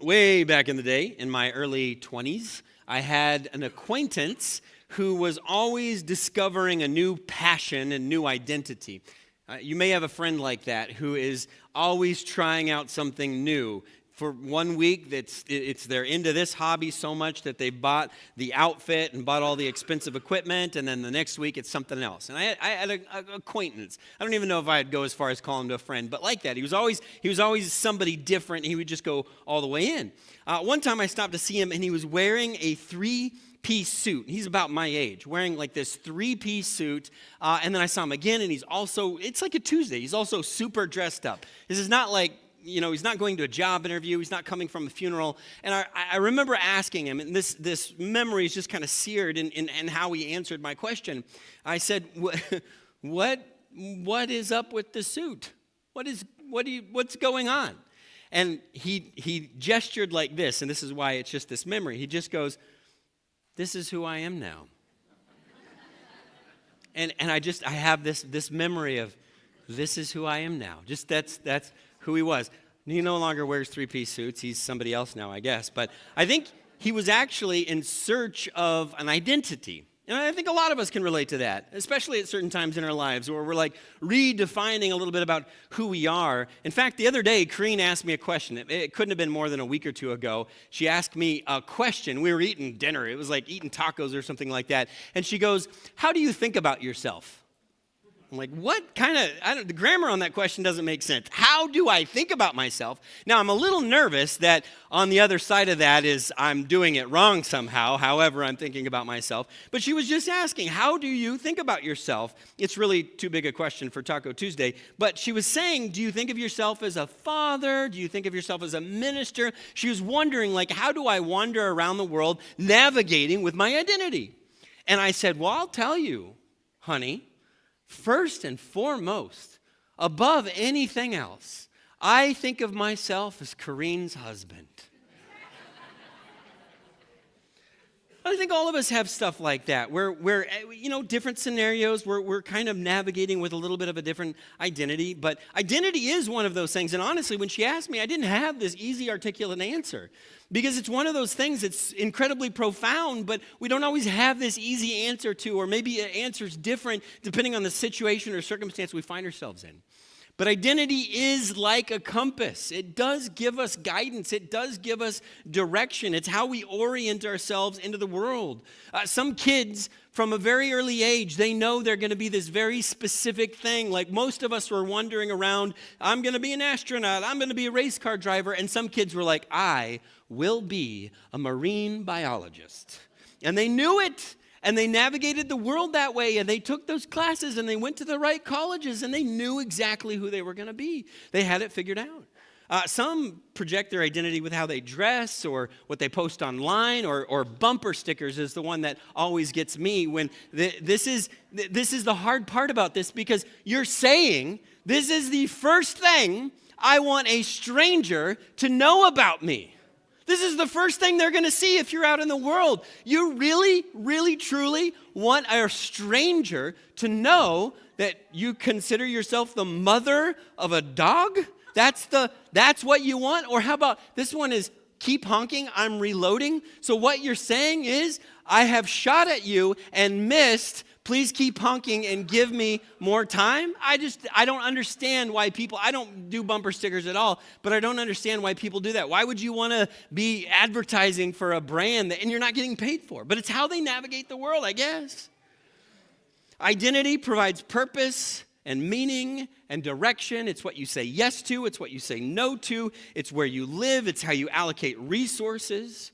Way back in the day, in my early 20s, I had an acquaintance who was always discovering a new passion and new identity. You may have a friend like that who is always trying out something new. For 1 week, they're into this hobby so much that they've bought the outfit and bought all the expensive equipment, and then the next week it's something else. And I had an acquaintance. I don't even know if I'd go as far as call him to a friend, but like that. He was always somebody different, and he would just go all the way in. One time I stopped to see him, and he was wearing a three-piece suit. He's about my age, wearing like this three-piece suit. And then I saw him again, and it's like a Tuesday. He's also super dressed up. This is not like, he's not going to a job interview. He's not coming from a funeral. And I remember asking him, and this memory is just kind of seared in how he answered my question. I said, what is up with the suit? What's going on? And he gestured like this, and this is why it's just this memory. He just goes, "This is who I am now." And I have this memory of, this is who I am now. Just that's who he was. He no longer wears three-piece suits. He's somebody else now, I guess. But I think he was actually in search of an identity. And I think a lot of us can relate to that, especially at certain times in our lives where we're like redefining a little bit about who we are. In fact, the other day, Kareen asked me a question. It couldn't have been more than a week or two ago. She asked me a question. We were eating dinner. It was like eating tacos or something like that. And she goes, "How do you think about yourself?" I'm like, what kind of, the grammar on that question doesn't make sense. How do I think about myself? Now, I'm a little nervous that on the other side of that is I'm doing it wrong somehow, however I'm thinking about myself. But she was just asking, how do you think about yourself? It's really too big a question for Taco Tuesday. But she was saying, do you think of yourself as a father? Do you think of yourself as a minister? She was wondering, how do I wander around the world navigating with my identity? And I said, well, I'll tell you, honey. First and foremost, above anything else, I think of myself as Kareen's husband. I think all of us have stuff like that. We're different scenarios. We're kind of navigating with a little bit of a different identity. But identity is one of those things. And honestly, when she asked me, I didn't have this easy, articulate answer. Because it's one of those things that's incredibly profound, but we don't always have this easy answer to, or maybe the answer's different depending on the situation or circumstance we find ourselves in. But identity is like a compass. It does give us guidance. It does give us direction. It's how we orient ourselves into the world. Some kids, from a very early age, they know they're going to be this very specific thing. Like most of us were wandering around, I'm going to be an astronaut. I'm going to be a race car driver. And some kids were like, I will be a marine biologist. And they knew it. And they navigated the world that way, and they took those classes, and they went to the right colleges, and they knew exactly who they were going to be. They had it figured out. Some project their identity with how they dress or what they post online, or bumper stickers is the one that always gets me. When this is the hard part about this, because you're saying, this is the first thing I want a stranger to know about me. This is the first thing they're going to see if you're out in the world. You really, really, truly want a stranger to know that you consider yourself the mother of a dog? That's what you want? Or how about this one is, keep honking, I'm reloading. So what you're saying is, I have shot at you and missed. Please keep honking and give me more time. I don't understand why people, I don't do bumper stickers at all, but I don't understand why people do that. Why would you want to be advertising for a brand and you're not getting paid for? But it's how they navigate the world, I guess. Identity provides purpose and meaning and direction. It's what you say yes to. It's what you say no to. It's where you live. It's how you allocate resources.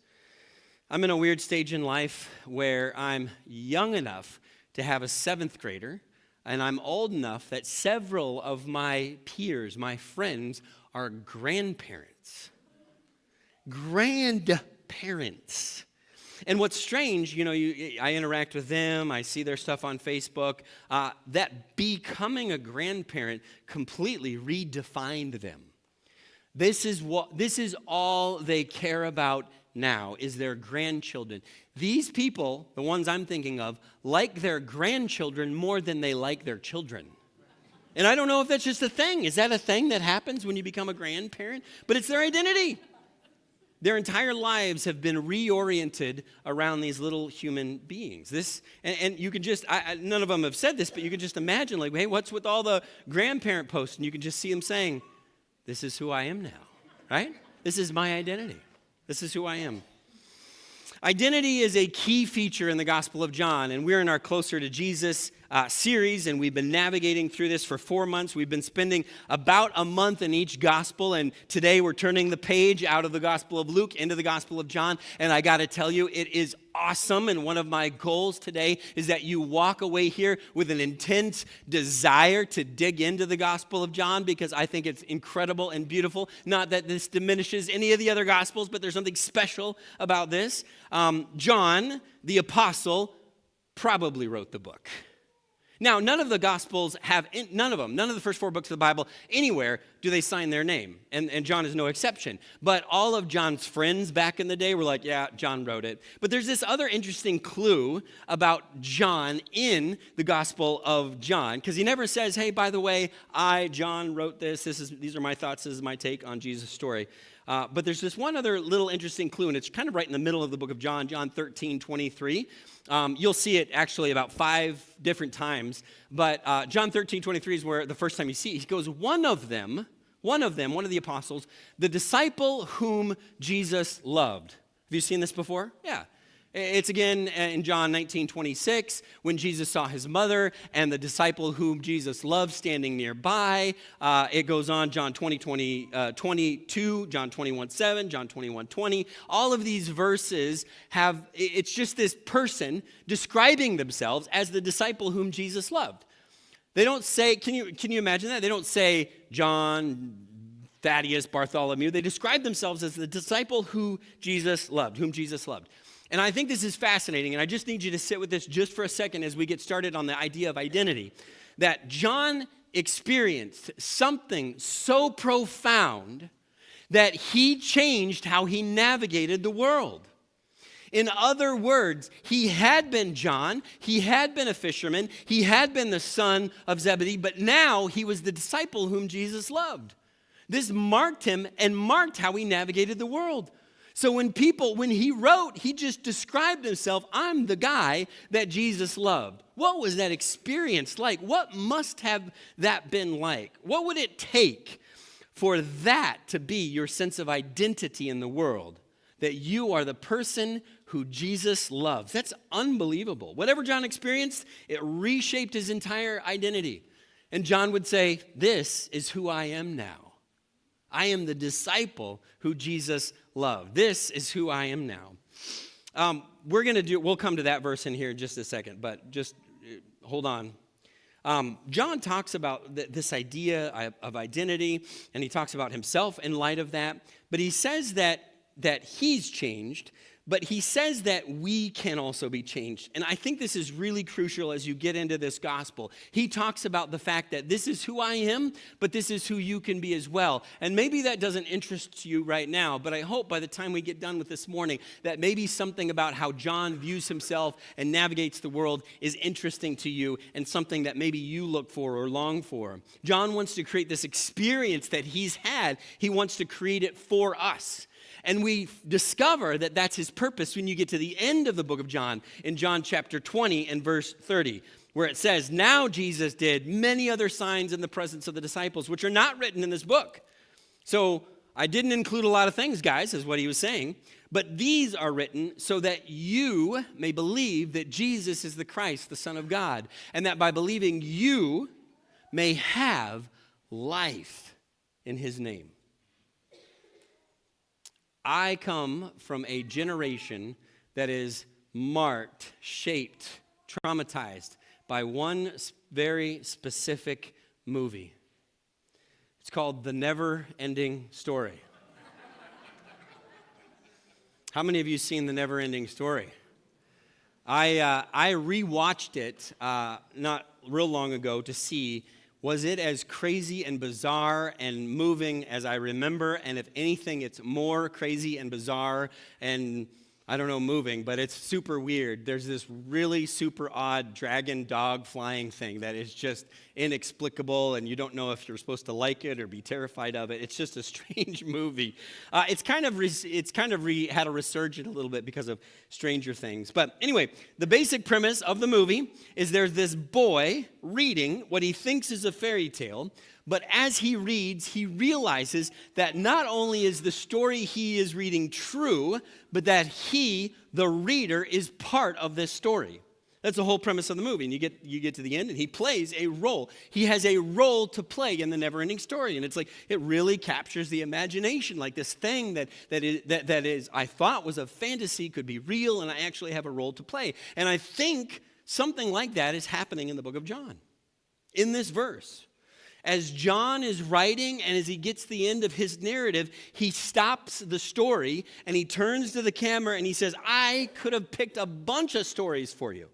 I'm in a weird stage in life where I'm young enough to have a seventh grader, and I'm old enough that several of my peers, my friends, are grandparents. Grandparents. And what's strange, I interact with them, I see their stuff on Facebook, that becoming a grandparent completely redefined them. This is all they care about now, is their grandchildren. These people, the ones I'm thinking of, like their grandchildren more than they like their children. And I don't know if that's just a thing. Is that a thing that happens when you become a grandparent? But it's their identity. Their entire lives have been reoriented around these little human beings. And you can just, none of them have said this, but you can just imagine, like, hey, what's with all the grandparent posts? And you can just see them saying, this is who I am now, right? This is my identity. This is who I am. Identity is a key feature in the Gospel of John, and we're in our Closer to Jesus series, and we've been navigating through this for 4 months. We've been spending about a month in each Gospel, and today we're turning the page out of the Gospel of Luke into the Gospel of John, and I got to tell you, it is awesome, and one of my goals today is that you walk away here with an intense desire to dig into the Gospel of John, because I think it's incredible and beautiful. Not that this diminishes any of the other Gospels, but there's something special about this. John, the apostle, probably wrote the book. Now, none of the Gospels have, none of the first 4 books of the Bible, anywhere do they sign their name, and John is no exception. But all of John's friends back in the day were like, yeah, John wrote it. But there's this other interesting clue about John in the Gospel of John, because he never says, hey, by the way, John, wrote this. These are my thoughts. This is my take on Jesus' story. But there's this one other little interesting clue, and it's kind of right in the middle of the book of John, John 13:23. You'll see it actually about 5 different times, but John 13:23 is where the first time you see it. He goes, one of the apostles, the disciple whom Jesus loved. Have you seen this before? Yeah. It's again in John 19:26 when Jesus saw his mother and the disciple whom Jesus loved standing nearby. It goes on, John 22, John 21:7, John 21:20. All of these verses it's just this person describing themselves as the disciple whom Jesus loved. They don't say, can you imagine that? They don't say John, Thaddeus, Bartholomew. They describe themselves as the disciple whom Jesus loved. And I think this is fascinating, and I just need you to sit with this just for a second as we get started on the idea of identity. That John experienced something so profound that he changed how he navigated the world. In other words, he had been John, he had been a fisherman, he had been the son of Zebedee, but now he was the disciple whom Jesus loved. This marked him and marked how he navigated the world. So when he wrote, he just described himself, I'm the guy that Jesus loved. What was that experience like? What must have that been like? What would it take for that to be your sense of identity in the world? That you are the person who Jesus loves. That's unbelievable. Whatever John experienced, it reshaped his entire identity. And John would say, this is who I am now. I am the disciple who Jesus loved. This is who I am now. We'll come to that verse in here in just a second, but just hold on. John talks about this idea of identity, and he talks about himself in light of that, but he says that he's changed, but he says that we can also be changed. And I think this is really crucial as you get into this gospel. He talks about the fact that this is who I am, but this is who you can be as well. And maybe that doesn't interest you right now, but I hope by the time we get done with this morning that maybe something about how John views himself and navigates the world is interesting to you and something that maybe you look for or long for. John wants to create this experience that he's had. He wants to create it for us. And we discover that that's his purpose when you get to the end of the book of John, in John chapter 20 and verse 30, where it says, now Jesus did many other signs in the presence of the disciples, which are not written in this book. So I didn't include a lot of things, guys, is what he was saying. But these are written so that you may believe that Jesus is the Christ, the Son of God, and that by believing you may have life in his name. I come from a generation that is marked, shaped, traumatized by one very specific movie. It's called The Never-Ending Story. How many of you seen The Never-Ending Story? I rewatched it not real long ago to see, was it as crazy and bizarre and moving as I remember? And if anything, it's more crazy and bizarre and I don't know, moving, but it's super weird. There's this really super odd dragon dog flying thing that is just inexplicable, and you don't know if you're supposed to like it or be terrified of it. It's just a strange movie. It's kind of had a resurgence a little bit because of Stranger Things. But anyway, the basic premise of the movie is there's this boy reading what he thinks is a fairy tale, but as he reads, he realizes that not only is the story he is reading true, but that he, the reader, is part of this story. That's the whole premise of the movie. And you get to the end, and he plays a role. He has a role to play in the never-ending story. And it's like, it really captures the imagination, like this thing that is I thought was a fantasy could be real, and I actually have a role to play. And I think something like that is happening in the book of John, in this verse. As John is writing and as he gets to the end of his narrative, he stops the story and he turns to the camera and he says, I could have picked a bunch of stories for you.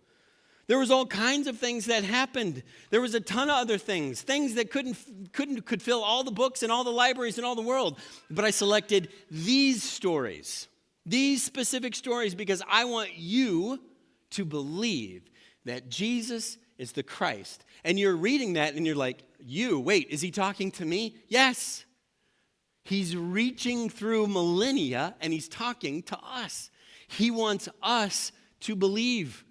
There was all kinds of things that happened. There was a ton of other things that could fill all the books and all the libraries in all the world. But I selected these stories, these specific stories, because I want you to believe that Jesus is the Christ. And you're reading that and you're like, wait, is he talking to me? Yes. He's reaching through millennia and he's talking to us. He wants us to believe.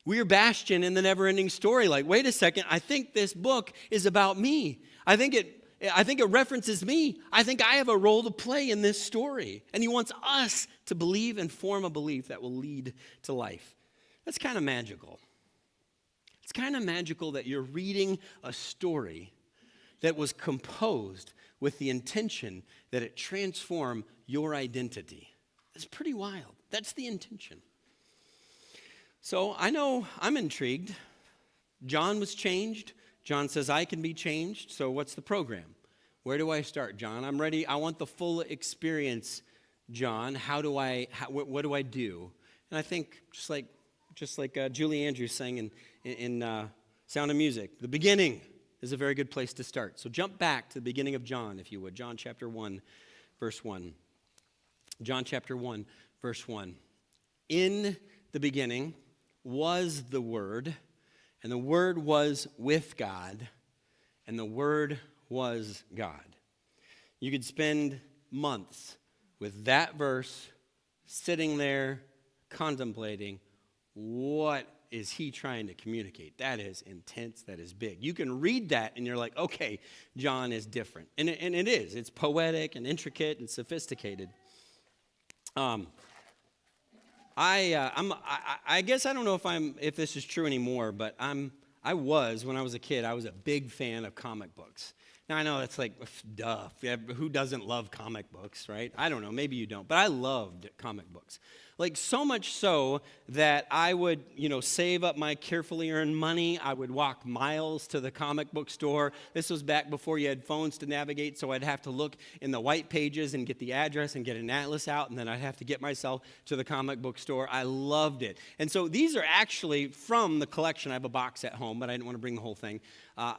We're Bastion in the never-ending story. Like, wait a second, I think this book is about me. I think it references me. I think I have a role to play in this story. And he wants us to believe and form a belief that will lead to life. That's kind of magical. It's kind of magical that you're reading a story that was composed with the intention that it transform your identity. It's pretty wild. That's the intention. So I know I'm intrigued. John was changed. John says I can be changed. So what's the program? Where do I start, John? I'm ready. I want the full experience, John. What do I do? And I think just like Julie Andrews sang in Sound of Music, the beginning is a very good place to start. So jump back to the beginning of John, if you would. John chapter 1, verse 1. John chapter 1, verse 1. In the beginning was the Word, and the Word was with God, and the Word was God. You could spend months with that verse sitting there contemplating, what is he trying to communicate? That is intense. That is big. You can read that and you're like, okay, John is different. And it is. It's poetic and intricate and sophisticated. I guess I don't know if this is true anymore, but I was, when I was a kid, I was a big fan of comic books. Now, I know that's like, duh. Who doesn't love comic books, right? I don't know. Maybe you don't. But I loved comic books. Like, so much so that I would, save up my carefully earned money. I would walk miles to the comic book store. This was back before you had phones to navigate, so I'd have to look in the white pages and get the address and get an atlas out, and then I'd have to get myself to the comic book store. I loved it. And so these are actually from the collection. I have a box at home, but I didn't want to bring the whole thing.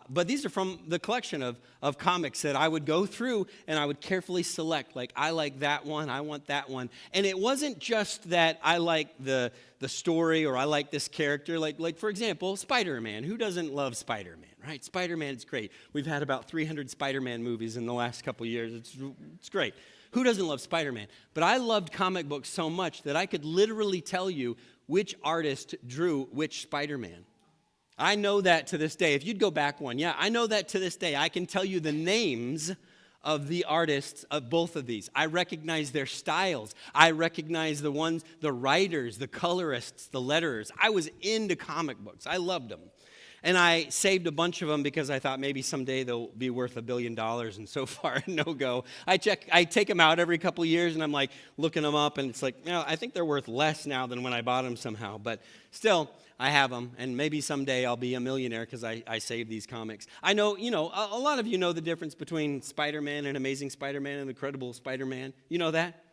But these are from the collection of comics that I would go through and I would carefully select, like, I like that one, I want that one. And it wasn't just that I like the story or I like this character. Like for example, Spider-Man. Who doesn't love Spider-Man, right? Spider-Man is great. We've had about 300 Spider-Man movies in the last couple years. It's great. Who doesn't love Spider-Man? But I loved comic books so much that I could literally tell you which artist drew which Spider-Man. I know that to this day. If you'd go back one, I know that to this day. I can tell you the names of the artists of both of these. I recognize their styles. I recognize the writers, the colorists, the letterers. I was into comic books. I loved them. And I saved a bunch of them because I thought maybe someday they'll be worth $1 billion, and so far, no go. I take them out every couple of years, and I'm like looking them up, and it's like, I think they're worth less now than when I bought them somehow. But still, I have them, and maybe someday I'll be a millionaire because I saved these comics. I know, a lot of you know the difference between Spider-Man and Amazing Spider-Man and Incredible Spider-Man. You know that?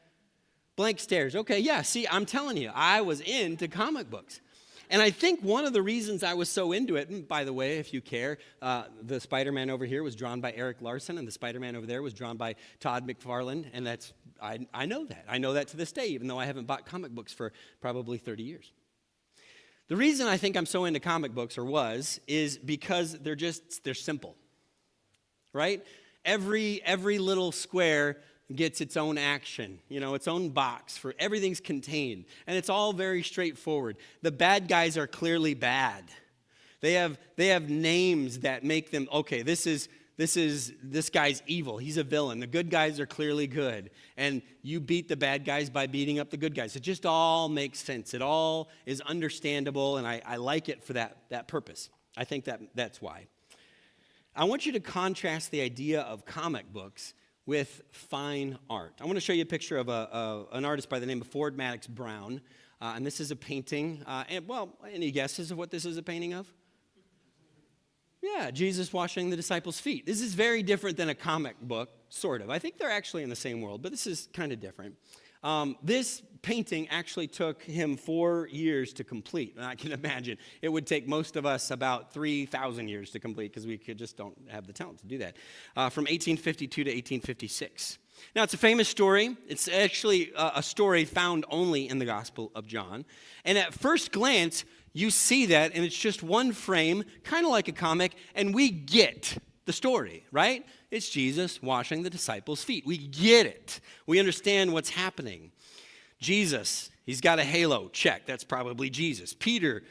Blank stares. Okay, yeah, see, I'm telling you, I was into comic books. And I think one of the reasons I was so into it, and by the way, if you care, the Spider-Man over here was drawn by Eric Larson, and the Spider-Man over there was drawn by Todd McFarlane, and that's I know that. I know that to this day, even though I haven't bought comic books for probably 30 years. The reason I think I'm so into comic books, is because they're simple, right? Every little square gets its own action, its own box for everything's contained, and it's all very straightforward. The bad guys are clearly bad. They have names that make them, okay, this guy's evil. He's a villain. The good guys are clearly good. And you beat the bad guys by beating up the good guys. It just all makes sense. It all is understandable, and I like it for that purpose. I think that's why. I want you to contrast the idea of comic books with fine art. I want to show you a picture of an artist by the name of Ford Madox Brown. And this is a painting. Any guesses of what this is a painting of? Yeah, Jesus washing the disciples' feet. This is very different than a comic book, sort of. I think they're actually in the same world, but this is kind of different. This painting actually took him 4 years to complete. And I can imagine it would take most of us about 3,000 years to complete because we just don't have the talent to do that. From 1852 to 1856. Now, it's a famous story. It's actually a story found only in the Gospel of John. And at first glance, you see that, and it's just one frame, kind of like a comic, and we get the story, right? It's Jesus washing the disciples' feet. We get it. We understand what's happening. Jesus, he's got a halo. Check. That's probably Jesus. Peter,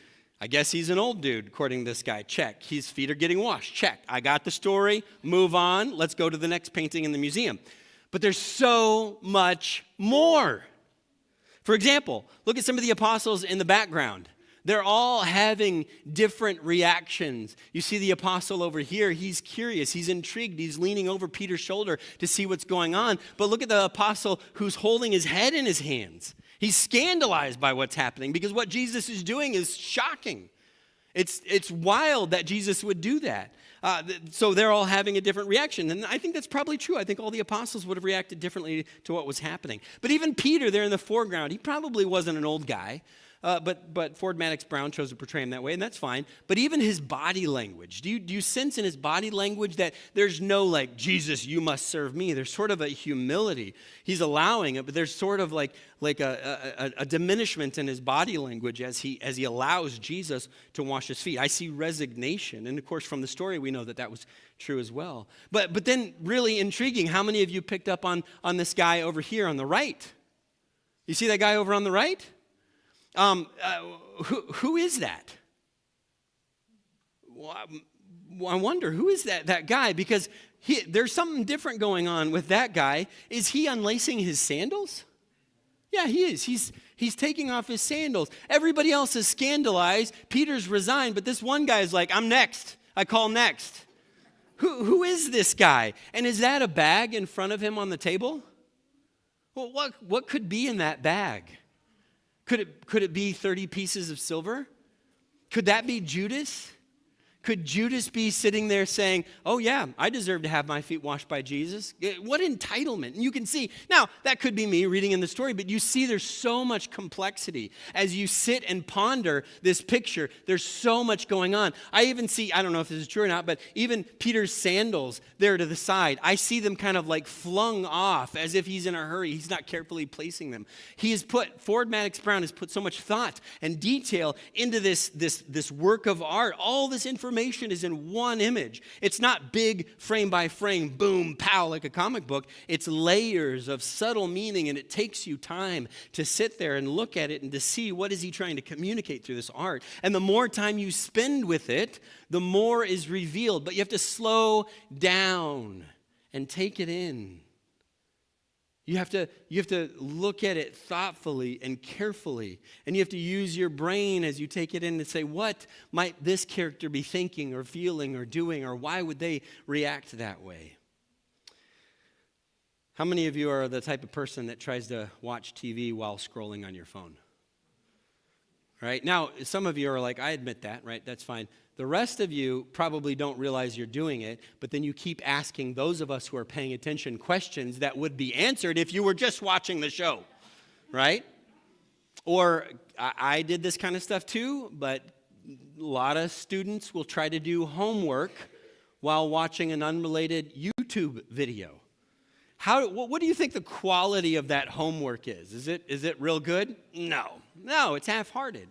I guess he's an old dude, according to this guy. Check. His feet are getting washed. Check. I got the story. Move on. Let's go to the next painting in the museum. But there's so much more. For example, look at some of the apostles in the background. They're all having different reactions. You see the apostle over here, he's curious, he's intrigued, he's leaning over Peter's shoulder to see what's going on. But look at the apostle who's holding his head in his hands. He's scandalized by what's happening because what Jesus is doing is shocking. It's wild that Jesus would do that. So they're all having a different reaction. And I think that's probably true. I think all the apostles would have reacted differently to what was happening. But even Peter there in the foreground, he probably wasn't an old guy. But Ford Madox Brown chose to portray him that way, and that's fine. But even his body language, do you sense in his body language that there's no like, Jesus, you must serve me? There's sort of a humility. He's allowing it, but there's sort of like a diminishment in his body language as he allows Jesus to wash his feet. I see resignation, and of course from the story we know that was true as well. But then really intriguing, how many of you picked up on this guy over here on the right? You see that guy over on the right? Who is that? Well, I wonder, who is that guy? Because there's something different going on with that guy. Is he unlacing his sandals? Yeah, he is. He's taking off his sandals. Everybody else is scandalized. Peter's resigned, but this one guy is like, I'm next. I call next. Who is this guy? And is that a bag in front of him on the table? Well, what could be in that bag? Could it be 30 pieces of silver? Could that be Judas? Could Judas be sitting there saying, oh yeah, I deserve to have my feet washed by Jesus? What entitlement. And you can see, now that could be me reading in the story, but you see there's so much complexity. As you sit and ponder this picture, there's so much going on. I even see, I don't know if this is true or not, but even Peter's sandals there to the side, I see them kind of like flung off as if he's in a hurry. He's not carefully placing them. Ford Madox Brown has put so much thought and detail into this work of art. All this information is in one image. It's not big frame by frame, boom, pow, like a comic book. It's layers of subtle meaning, and it takes you time to sit there and look at it and to see what is he trying to communicate through this art. And the more time you spend with it, the more is revealed. But you have to slow down and take it in. You have to look at it thoughtfully and carefully. And you have to use your brain as you take it in and say, what might this character be thinking or feeling or doing, or why would they react that way? How many of you are the type of person that tries to watch TV while scrolling on your phone? Right? Now, some of you are like, I admit that, right? That's fine. The rest of you probably don't realize you're doing it, but then you keep asking those of us who are paying attention questions that would be answered if you were just watching the show, right? Or I did this kind of stuff too, but a lot of students will try to do homework while watching an unrelated YouTube video. What do you think the quality of that homework is? Is it real good? No, it's half-hearted.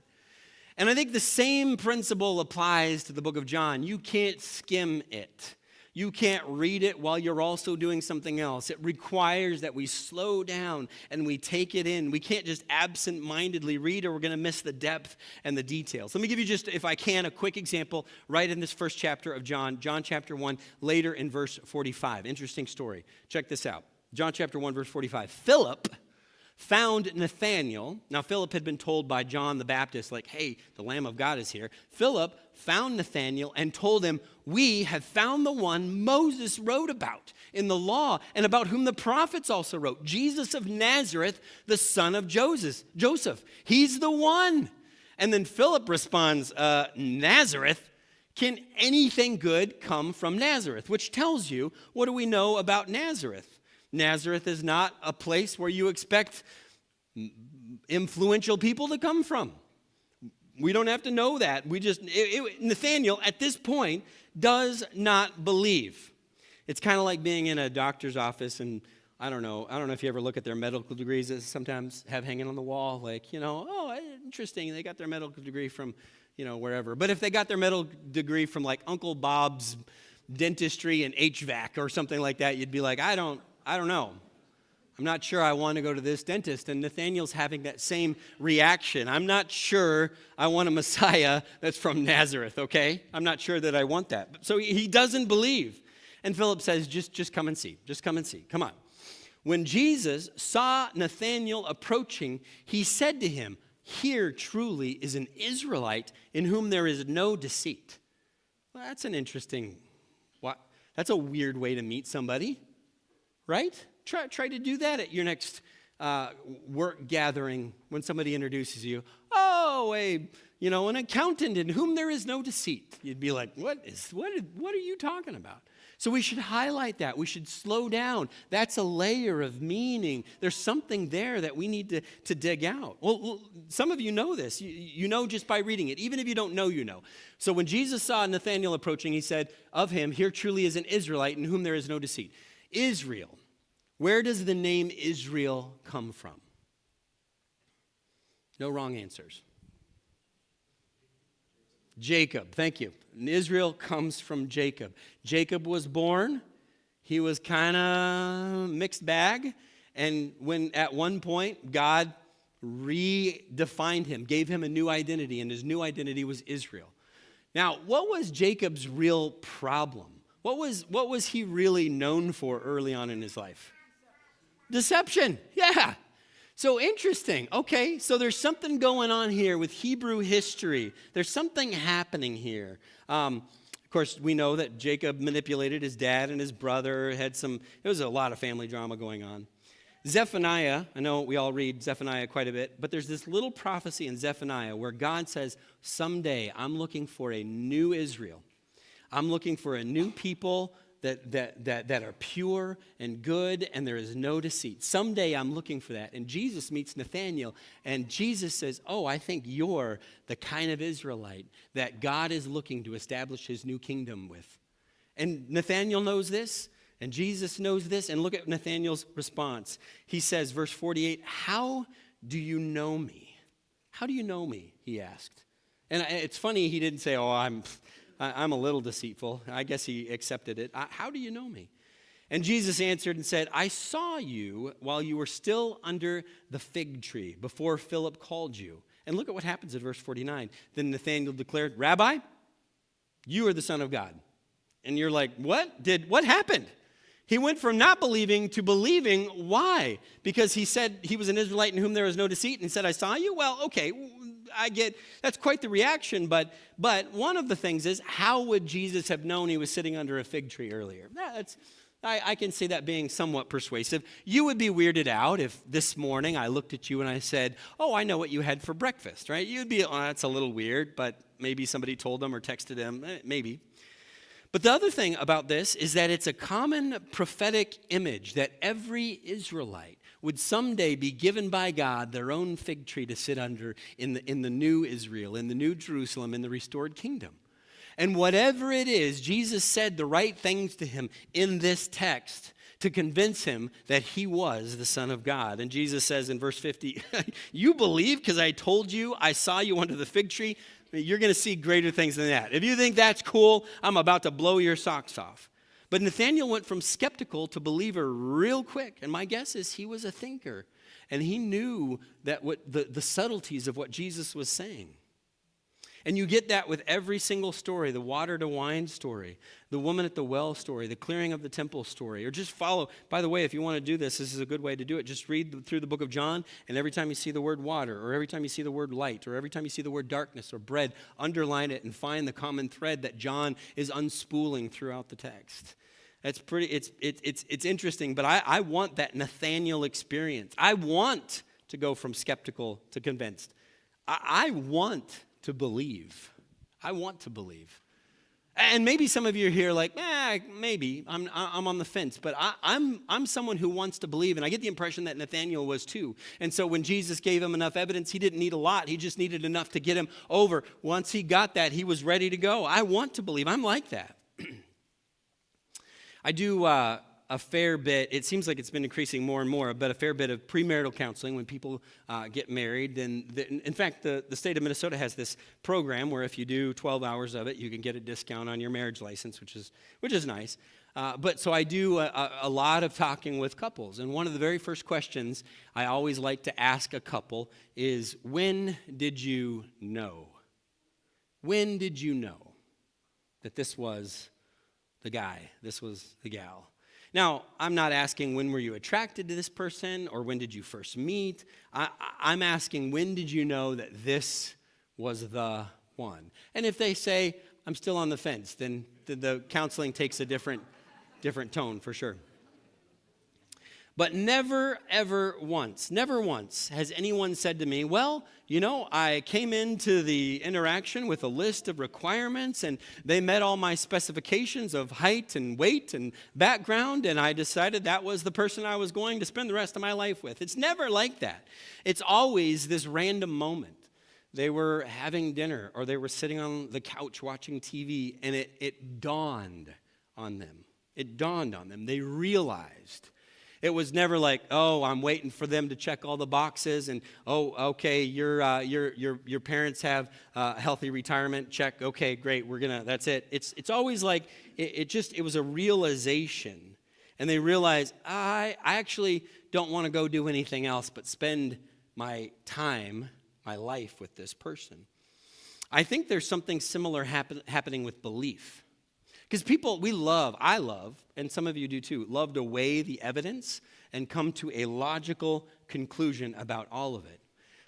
And I think the same principle applies to the book of John. You can't skim it. You can't read it while you're also doing something else. It requires that we slow down and we take it in. We can't just absent-mindedly read, or we're going to miss the depth and the details. Let me give you just, if I can, a quick example right in this first chapter of John chapter 1, later in verse 45. Interesting story. Check this out. John chapter 1, verse 45. Philip found Nathanael. Now, Philip had been told by John the Baptist, like, hey, the Lamb of God is here. Philip found Nathanael and told him, we have found the one Moses wrote about in the law, and about whom the prophets also wrote, Jesus of Nazareth, the son of Joseph. He's the one. And then Philip responds, Nazareth? Can anything good come from Nazareth? Which tells you, what do we know about Nazareth? Nazareth is not a place where you expect influential people to come from. We don't have to know that. Nathanael, at this point, does not believe. It's kind of like being in a doctor's office, and I don't know if you ever look at their medical degrees that sometimes have hanging on the wall, like, oh, interesting, they got their medical degree from, wherever. But if they got their medical degree from, like, Uncle Bob's dentistry and HVAC or something like that, you'd be like, I don't know. I'm not sure I want to go to this dentist. And Nathanael's having that same reaction. I'm not sure I want a Messiah that's from Nazareth, okay? I'm not sure that I want that. So he doesn't believe. And Philip says, just come and see. Just come and see. Come on. When Jesus saw Nathanael approaching, he said to him, here truly is an Israelite in whom there is no deceit. Well, that's an interesting, that's a weird way to meet somebody. Right? Try to do that at your next work gathering when somebody introduces you. Oh, an accountant in whom there is no deceit. You'd be like, what are you talking about? So we should highlight that. We should slow down. That's a layer of meaning. There's something there that we need to dig out. Well, some of you know this. You know just by reading it. Even if you don't know, you know. So when Jesus saw Nathanael approaching, he said of him, here truly is an Israelite in whom there is no deceit. Israel. Where does the name Israel come from? No wrong answers. Jacob, thank you. And Israel comes from Jacob. Jacob was born. He was kind of mixed bag. And when at one point God redefined him, gave him a new identity, and his new identity was Israel. Now, what was Jacob's real problem? What was he really known for early on in his life? Deception. Yeah. So interesting. Okay, so there's something going on here with Hebrew history. There's something happening here. Of course, we know that Jacob manipulated his dad and his brother. There was a lot of family drama going on. Zephaniah, I know we all read Zephaniah quite a bit, but there's this little prophecy in Zephaniah where God says, someday I'm looking for a new Israel. I'm looking for a new people that are pure and good, and there is no deceit. Someday I'm looking for that. And Jesus meets Nathanael, and Jesus says, oh, I think you're the kind of Israelite that God is looking to establish his new kingdom with. And Nathanael knows this, and Jesus knows this, and look at Nathanael's response. He says, verse 48, how do you know me? How do you know me? He asked. And it's funny, he didn't say, oh, I'm a little deceitful. I guess he accepted it. How do you know me? And Jesus answered and said, I saw you while you were still under the fig tree before Philip called you. And look at what happens at verse 49. Then Nathanael declared, Rabbi, you are the Son of God. And you're like, what happened? He went from not believing to believing. Why? Because he said he was an Israelite in whom there was no deceit, and he said, I saw you? Well, okay, I get, that's quite the reaction, but one of the things is, how would Jesus have known he was sitting under a fig tree earlier? I can see that being somewhat persuasive. You would be weirded out if this morning I looked at you and I said, oh, I know what you had for breakfast, right? You'd be, oh, that's a little weird, but maybe somebody told them or texted them, maybe. But the other thing about this is that it's a common prophetic image that every Israelite would someday be given by God their own fig tree to sit under in the new Israel, in the new Jerusalem, in the restored kingdom. And whatever it is, Jesus said the right things to him in this text to convince him that he was the Son of God. And Jesus says in verse 50, you believe because I told you, I saw you under the fig tree? You're going to see greater things than that. If you think that's cool, I'm about to blow your socks off. But Nathanael went from skeptical to believer real quick. And my guess is he was a thinker. And he knew that the subtleties of what Jesus was saying. And you get that with every single story, the water to wine story, the woman at the well story, the clearing of the temple story, or just follow. By the way, if you want to do this, this is a good way to do it. Just read through the book of John, and every time you see the word water, or every time you see the word light, or every time you see the word darkness or bread, underline it and find the common thread that John is unspooling throughout the text. That's pretty, it's interesting, but I want that Nathanael experience. I want to go from skeptical to convinced. I want to believe. I want to believe. And maybe some of you are here like, maybe I'm on the fence, but I'm someone who wants to believe, and I get the impression that Nathanael was too. And so when Jesus gave him enough evidence, he didn't need a lot. He just needed enough to get him over. Once he got that, he was ready to go. I want to believe. I'm like that. I do a fair bit, it seems like it's been increasing more and more, but a fair bit of premarital counseling when people get married. And in fact, the state of Minnesota has this program where if you do 12 hours of it, you can get a discount on your marriage license, which is nice. But so I do a lot of talking with couples. And one of the very first questions I always like to ask a couple is, when did you know? When did you know that this was the guy, this was the gal? Now, I'm not asking when were you attracted to this person or when did you first meet. I'm asking when did you know that this was the one? And if they say, I'm still on the fence, then the counseling takes a different tone for sure. But never, ever once, never once has anyone said to me, well, I came into the interaction with a list of requirements and they met all my specifications of height and weight and background, and I decided that was the person I was going to spend the rest of my life with. It's never like that. It's always this random moment. They were having dinner or they were sitting on the couch watching TV, and it dawned on them. It dawned on them. They realized. It was never like, oh, I'm waiting for them to check all the boxes, and oh, okay, your parents have healthy retirement, check. Okay, great, that's it. It's always like it was a realization, and they realized I actually don't want to go do anything else but spend my time, my life with this person. I think there's something similar happening with belief. Because people, I love, and some of you do too, love to weigh the evidence and come to a logical conclusion about all of it.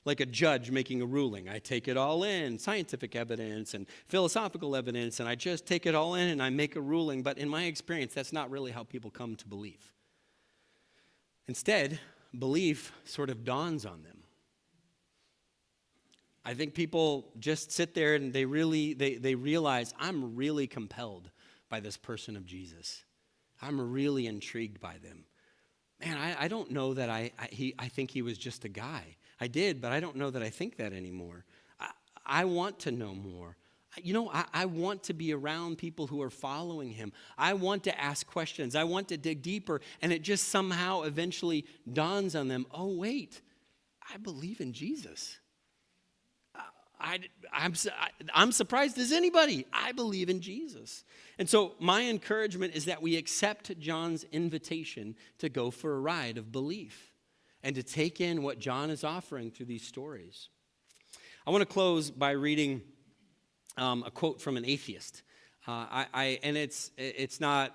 Like a judge making a ruling. I take it all in, scientific evidence and philosophical evidence, and I just take it all in and I make a ruling. But in my experience, that's not really how people come to belief. Instead, belief sort of dawns on them. I think people just sit there and they realize, I'm really compelled by this person of Jesus. I'm really intrigued by them. Man, I don't know that I think he was just a guy. I did, but I don't know that I think that anymore. I want to know more. I want to be around people who are following him. I want to ask questions. I want to dig deeper, and it just somehow eventually dawns on them, oh, wait, I believe in Jesus. I'm surprised as anybody. I believe in Jesus. And so my encouragement is that we accept John's invitation to go for a ride of belief and to take in what John is offering through these stories. I want to close by reading a quote from an atheist. And it's not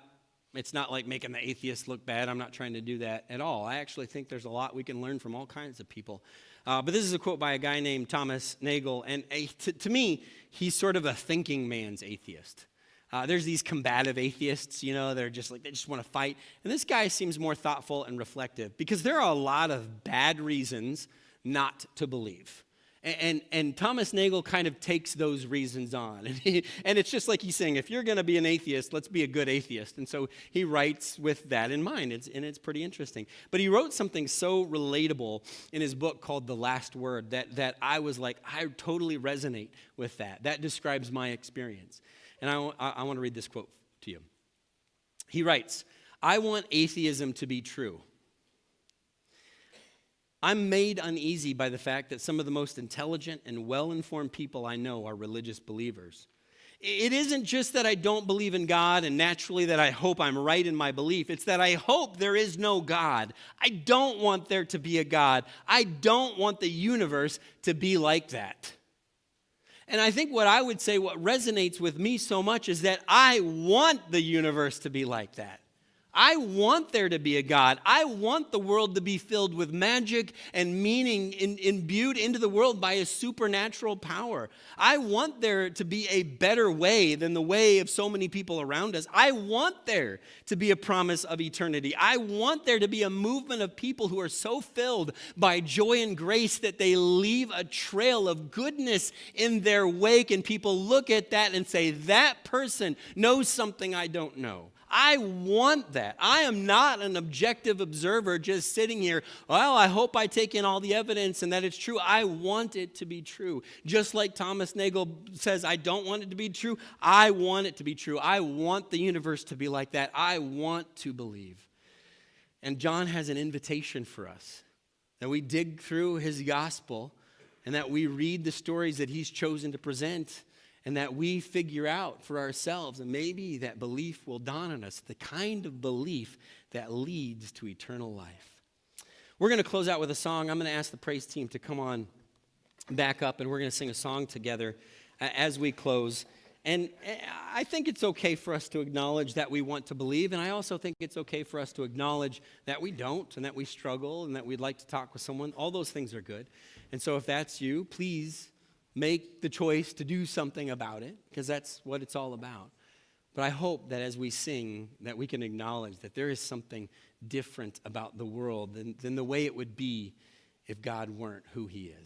like making the atheist look bad. I'm not trying to do that at all. I actually think there's a lot we can learn from all kinds of people. But this is a quote by a guy named Thomas Nagel, and to me, he's sort of a thinking man's atheist. There's these combative atheists, they're just like, they just want to fight. And this guy seems more thoughtful and reflective because there are a lot of bad reasons not to believe. And Thomas Nagel kind of takes those reasons on. And it's just like he's saying, if you're going to be an atheist, let's be a good atheist. And so he writes with that in mind. It's pretty interesting. But he wrote something so relatable in his book called The Last Word that I was like, I totally resonate with that. That describes my experience. And I want to read this quote to you. He writes, I want atheism to be true. I'm made uneasy by the fact that some of the most intelligent and well-informed people I know are religious believers. It isn't just that I don't believe in God and naturally that I hope I'm right in my belief. It's that I hope there is no God. I don't want there to be a God. I don't want the universe to be like that. And I think what I would say, what resonates with me so much is that I want the universe to be like that. I want there to be a God. I want the world to be filled with magic and meaning imbued into the world by a supernatural power. I want there to be a better way than the way of so many people around us. I want there to be a promise of eternity. I want there to be a movement of people who are so filled by joy and grace that they leave a trail of goodness in their wake, and people look at that and say, that person knows something I don't know. I want that. I am not an objective observer just sitting here, well, I hope I take in all the evidence and that it's true. I want it to be true. Just like Thomas Nagel says, I don't want it to be true. I want it to be true. I want the universe to be like that. I want to believe. And John has an invitation for us, that we dig through his gospel and that we read the stories that he's chosen to present, and that we figure out for ourselves, and maybe that belief will dawn on us, the kind of belief that leads to eternal life. We're going to close out with a song. I'm going to ask the praise team to come on back up, and we're going to sing a song together as we close. And I think it's okay for us to acknowledge that we want to believe, and I also think it's okay for us to acknowledge that we don't, and that we struggle, and that we'd like to talk with someone. All those things are good. And so if that's you, please make the choice to do something about it, because that's what it's all about. But I hope that as we sing, that we can acknowledge that there is something different about the world than the way it would be if God weren't who he is.